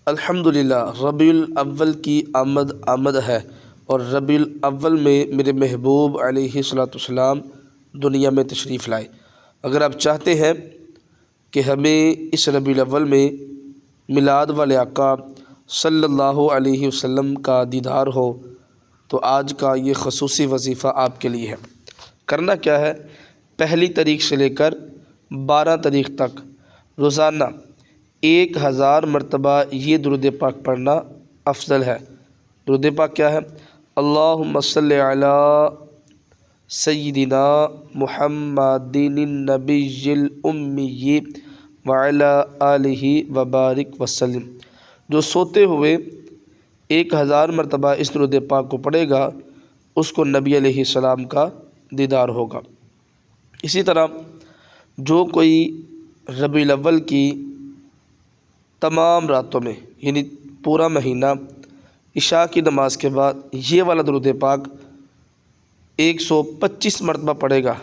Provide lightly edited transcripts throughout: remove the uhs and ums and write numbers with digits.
الحمدللہ ربیع الاول کی آمد ہے اور ربیع الاول میں میرے محبوب علیہ الصلوۃ والسلام دنیا میں تشریف لائے۔ اگر آپ چاہتے ہیں کہ ہمیں اس ربیع الاول میں میلاد والے آقا صلی اللہ علیہ وسلم کا دیدار ہو تو آج کا یہ خصوصی وظیفہ آپ کے لیے ہے۔ کرنا کیا ہے؟ پہلی تاریخ سے لے کر 12 تاریخ تک روزانہ 1000 مرتبہ یہ درود پاک پڑھنا افضل ہے۔ درود پاک کیا ہے؟ اللہم صلی علی سیدنا محمد النبی الامی وعلی آلہ وبارک وسلم۔ جو سوتے ہوئے 1000 مرتبہ اس درود پاک کو پڑھے گا اس کو نبی علیہ السلام کا دیدار ہوگا۔ اسی طرح جو کوئی ربیع الاول کی تمام راتوں میں یعنی پورا مہینہ عشاء کی نماز کے بعد یہ والا درود پاک 125 مرتبہ پڑھے گا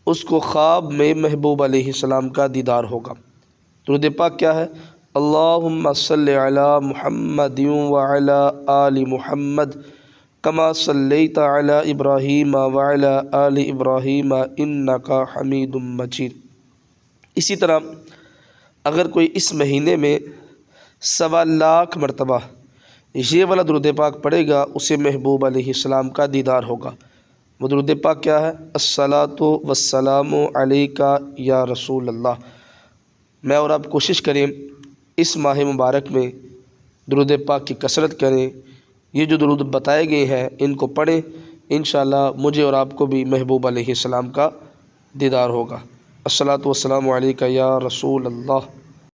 اس کو خواب میں محبوب علیہ السلام کا دیدار ہوگا۔ درود پاک کیا ہے؟ اللہم صلی علی محمد وعلی آل محمد کما صلیت علی ابراہیم وعلی آل ابراہیم انک حمید مجید۔ اسی طرح اگر کوئی اس مہینے میں 1.25 لاکھ مرتبہ یہ والا درود پاک پڑھے گا اسے محبوب علیہ السلام کا دیدار ہوگا۔ وہ درود پاک کیا ہے؟ الصلاۃ والسلام علیک یا رسول اللہ۔ میں اور آپ کوشش کریں اس ماہ مبارک میں درود پاک کی کثرت کریں، یہ جو درود بتائے گئے ہیں ان کو پڑھیں، انشاءاللہ مجھے اور آپ کو بھی محبوب علیہ السلام کا دیدار ہوگا۔ الصلاۃ والسلام علیک یا رسول اللہ۔